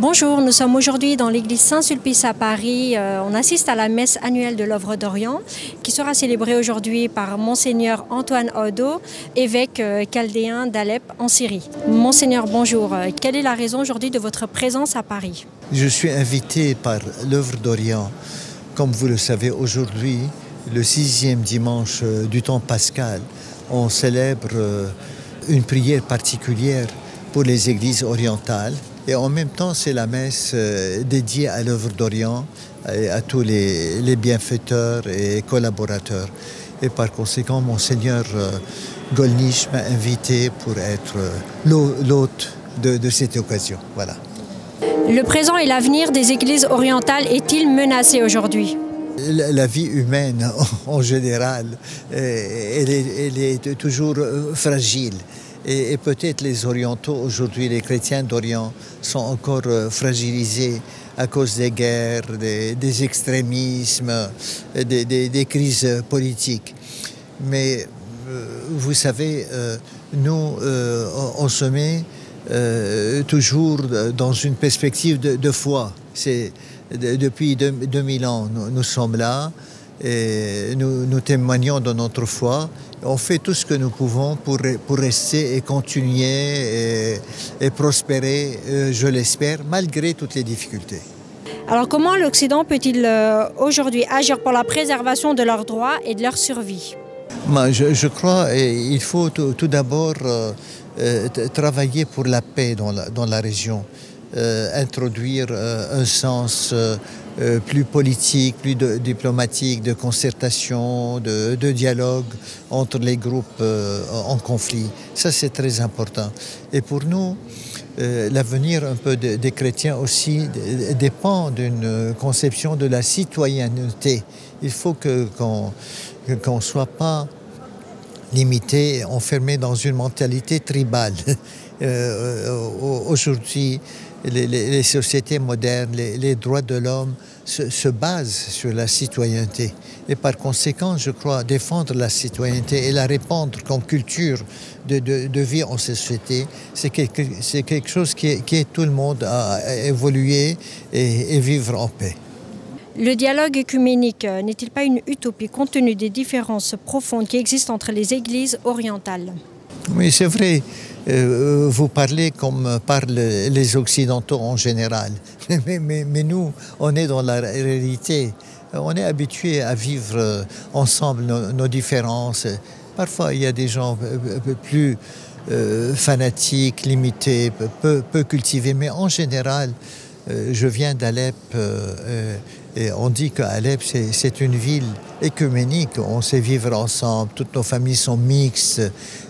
Bonjour, nous sommes aujourd'hui dans l'église Saint-Sulpice à Paris. On assiste à la messe annuelle de l'œuvre d'Orient qui sera célébrée aujourd'hui par Monseigneur Antoine Odo, évêque chaldéen d'Alep en Syrie. Monseigneur, bonjour. Quelle est la raison aujourd'hui de votre présence à Paris? Je suis invité par l'œuvre d'Orient. Comme vous le savez, aujourd'hui, le 6e dimanche du temps pascal, on célèbre une prière particulière pour les églises orientales. Et en même temps, c'est la messe dédiée à l'œuvre d'Orient et à tous les bienfaiteurs et collaborateurs. Et par conséquent, Monseigneur Gollnisch m'a invité pour être l'hôte de cette occasion. Voilà. Le présent et l'avenir des églises orientales est-il menacé aujourd'hui? La vie humaine, en général, elle est toujours fragile. Et peut-être les orientaux aujourd'hui, les chrétiens d'Orient, sont encore fragilisés à cause des guerres, des extrémismes, des crises politiques. Mais vous savez, nous, on se met toujours dans une perspective de foi. Depuis 2000 ans, nous sommes là et nous témoignons de notre foi. On fait tout ce que nous pouvons pour rester et continuer et prospérer, je l'espère, malgré toutes les difficultés. Alors comment l'Occident peut-il aujourd'hui agir pour la préservation de leurs droits et de leur survie? Je crois qu'il faut tout d'abord travailler pour la paix dans la région, introduire un sens plus politique, plus diplomatique, de concertation, de dialogue entre les groupes en conflit. Ça, c'est très important. Et pour nous, l'avenir un peu des chrétiens aussi dépend d'une conception de la citoyenneté. Il faut qu'on ne soit pas limité, enfermé dans une mentalité tribale. Aujourd'hui, les sociétés modernes, les droits de l'homme se basent sur la citoyenneté. Et par conséquent, je crois, défendre la citoyenneté et la répandre comme culture de vie en société, c'est quelque chose qui aide tout le monde à évoluer et vivre en paix. Le dialogue œcuménique n'est-il pas une utopie compte tenu des différences profondes qui existent entre les églises orientales? Oui, c'est vrai. Vous parlez comme parlent les Occidentaux en général. Mais nous, on est dans la réalité. On est habitués à vivre ensemble nos différences. Parfois, il y a des gens plus fanatiques, limités, peu cultivés. Mais en général, je viens d'Alep et on dit qu'Alep, c'est une ville œcuménique. On sait vivre ensemble, toutes nos familles sont mixtes.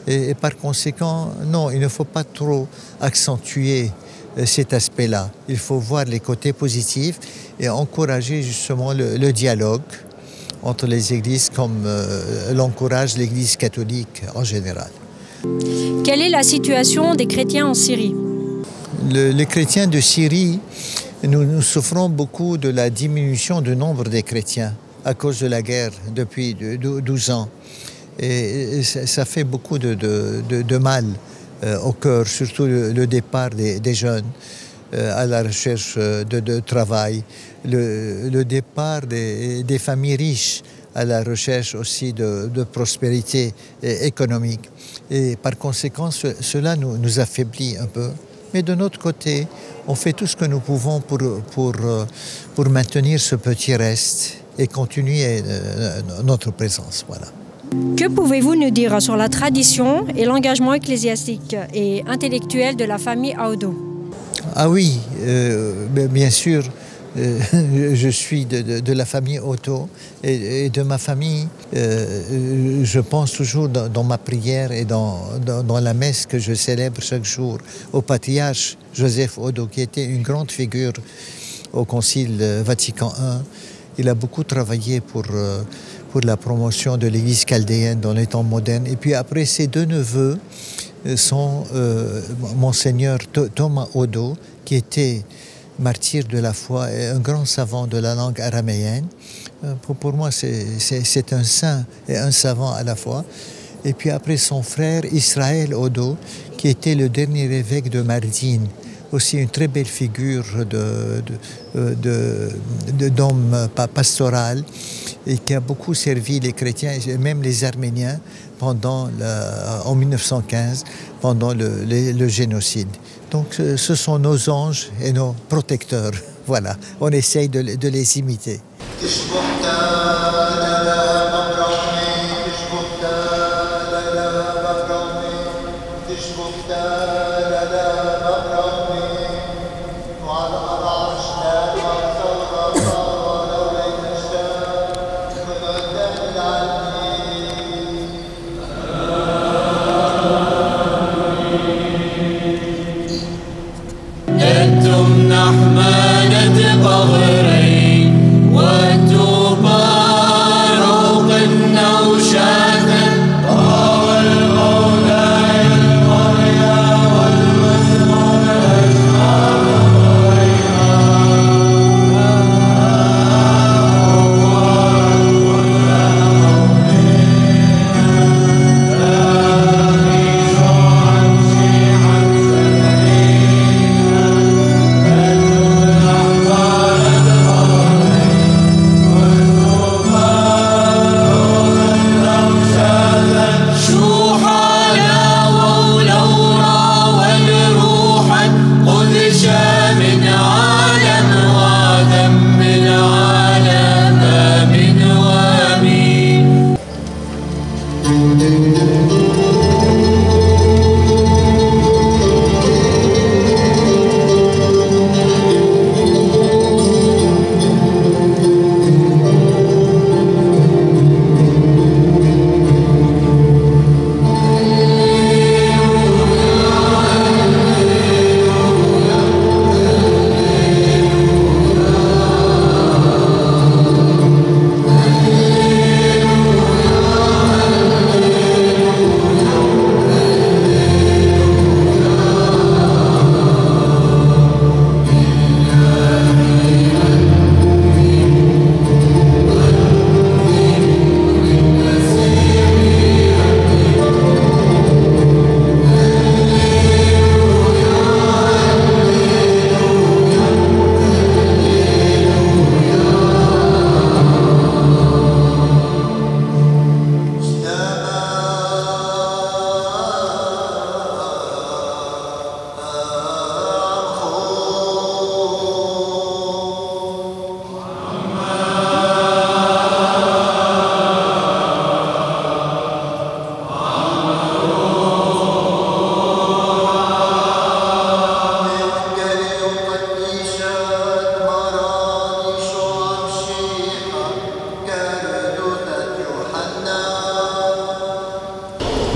Et par conséquent, non, il ne faut pas trop accentuer cet aspect-là. Il faut voir les côtés positifs et encourager justement le dialogue entre les églises comme l'encourage l'Église catholique en général. Quelle est la situation des chrétiens en Syrie? Les chrétiens de Syrie, nous souffrons beaucoup de la diminution du nombre des chrétiens à cause de la guerre depuis 12 ans. Et ça fait beaucoup de mal au cœur, surtout le départ des jeunes à la recherche de travail, le départ des familles riches à la recherche aussi de prospérité économique. Et par conséquent, cela nous affaiblit un peu. Mais de notre côté, on fait tout ce que nous pouvons pour maintenir ce petit reste et continuer notre présence. Voilà. Que pouvez-vous nous dire sur la tradition et l'engagement ecclésiastique et intellectuel de la famille Odo? Ah oui, bien sûr, je suis de la famille Odo et de ma famille. Je pense toujours dans ma prière et dans la messe que je célèbre chaque jour au patriarche Joseph Odo, qui était une grande figure au Concile Vatican I. Il a beaucoup travaillé pour la promotion de l'Église chaldéenne dans les temps modernes. Et puis après, ses deux neveux sont Monseigneur Thomas Odo, qui était martyr de la foi et un grand savant de la langue araméenne. Pour moi, c'est un saint et un savant à la fois. Et puis après, son frère Israël Odo, qui était le dernier évêque de Mardin aussi une très belle figure d'homme pastoral et qui a beaucoup servi les chrétiens et même les Arméniens en 1915, pendant le génocide. Donc ce sont nos anges et nos protecteurs. Voilà, on essaye de les imiter.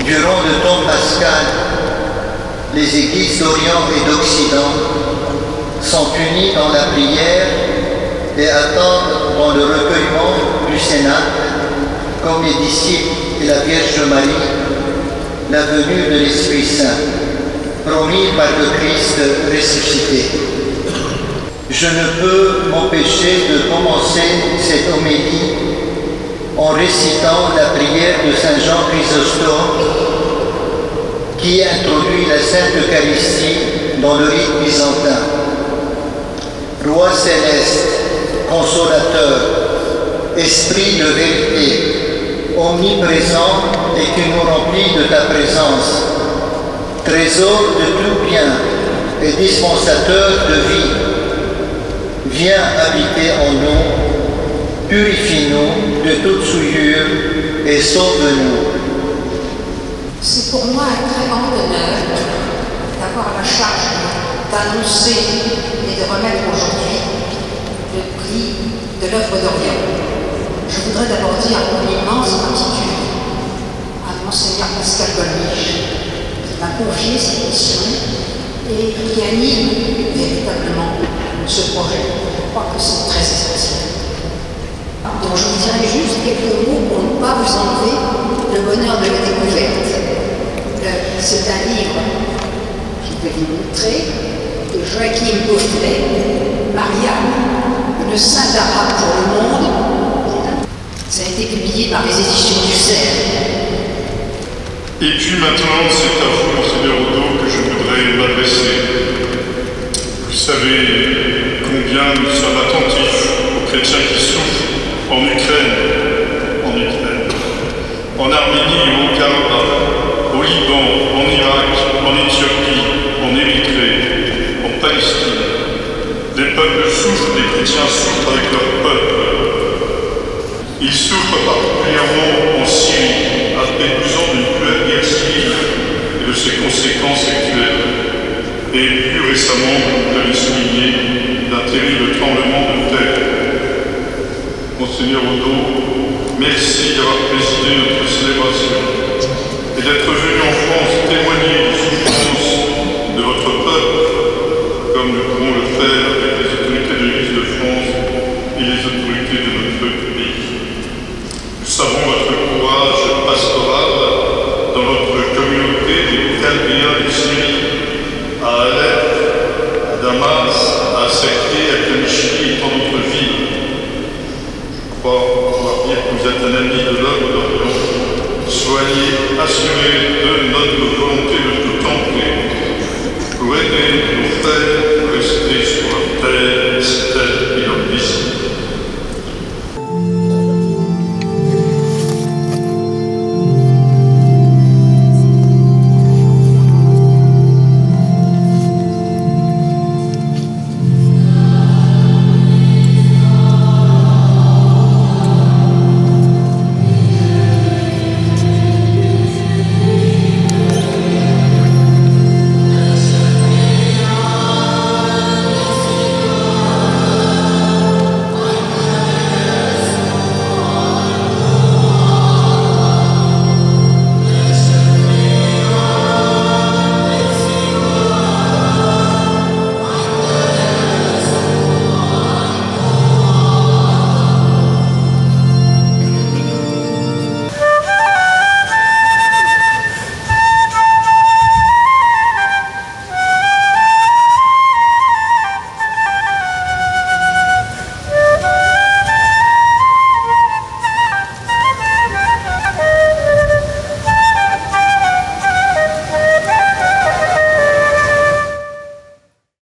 Durant le temps pascal, les églises d'Orient et d'Occident sont unies dans la prière et attendent dans le recueillement du Cénacle, comme les disciples et la Vierge Marie, la venue de l'Esprit Saint, promis par le Christ ressuscité. Je ne peux m'empêcher de commencer cette homélie en récitant la prière de Saint Jean Chrysostome qui introduit la Sainte Eucharistie dans le rite byzantin. Roi céleste, consolateur, Esprit de vérité, omniprésent et qui nous remplit de ta présence, trésor de tout bien et dispensateur de vie, viens habiter en nous, purifie-nous de toute souillure et sauve-nous. C'est pour moi un très grand honneur d'avoir la charge d'annoncer et de remettre aujourd'hui le prix de l'œuvre d'Orient. Je voudrais d'abord dire mon immense gratitude à Monseigneur Pascal Golnisch, qui m'a confié cette mission et qui anime véritablement ce projet. Je crois que c'est très essentiel. Donc je vous dirai juste quelques mots pour ne pas vous enlever le bonheur de la découverte. C'est un livre, je vais vous montrer, de Joachim Beauflet, Mariam, le Saint arabe pour le monde. Ça a été publié par les éditions du Cerf. Et puis maintenant, c'est à vous, Monseigneur Odo, que je voudrais m'adresser. savez combien nous sommes attentifs aux chrétiens qui souffrent en Ukraine, en Arménie ou au Karabakh, au Liban, en Irak, en Éthiopie, en Érythrée, en Palestine. Les peuples souffrent, les chrétiens souffrent avec leur peuple. Ils souffrent particulièrement en Syrie, après 12 ans d'une cruelle guerre civile et de ses conséquences actuelles. Et plus récemment, vous l'avez souligné, d'un terrible tremblement de terre. Monseigneur Odo, merci d'avoir présidé notre célébration et d'être venu en France témoigner des souffrances de votre peuple, comme nous pouvons le faire avec les autorités de l'Église de France et les autorités de notre pays. Nous savons votre courage pastoral dans notre communauté des Chaldéens de Syrie, à Alep, à Damas, à Sekri, à Kamishli et tant d'autres villes. Je crois pouvoir dire que vous êtes un ami de l'œuvre d'Orient. Soyez assurés de notre volonté de tout tenter pour aider nos frères à rester sur la terre, stèle et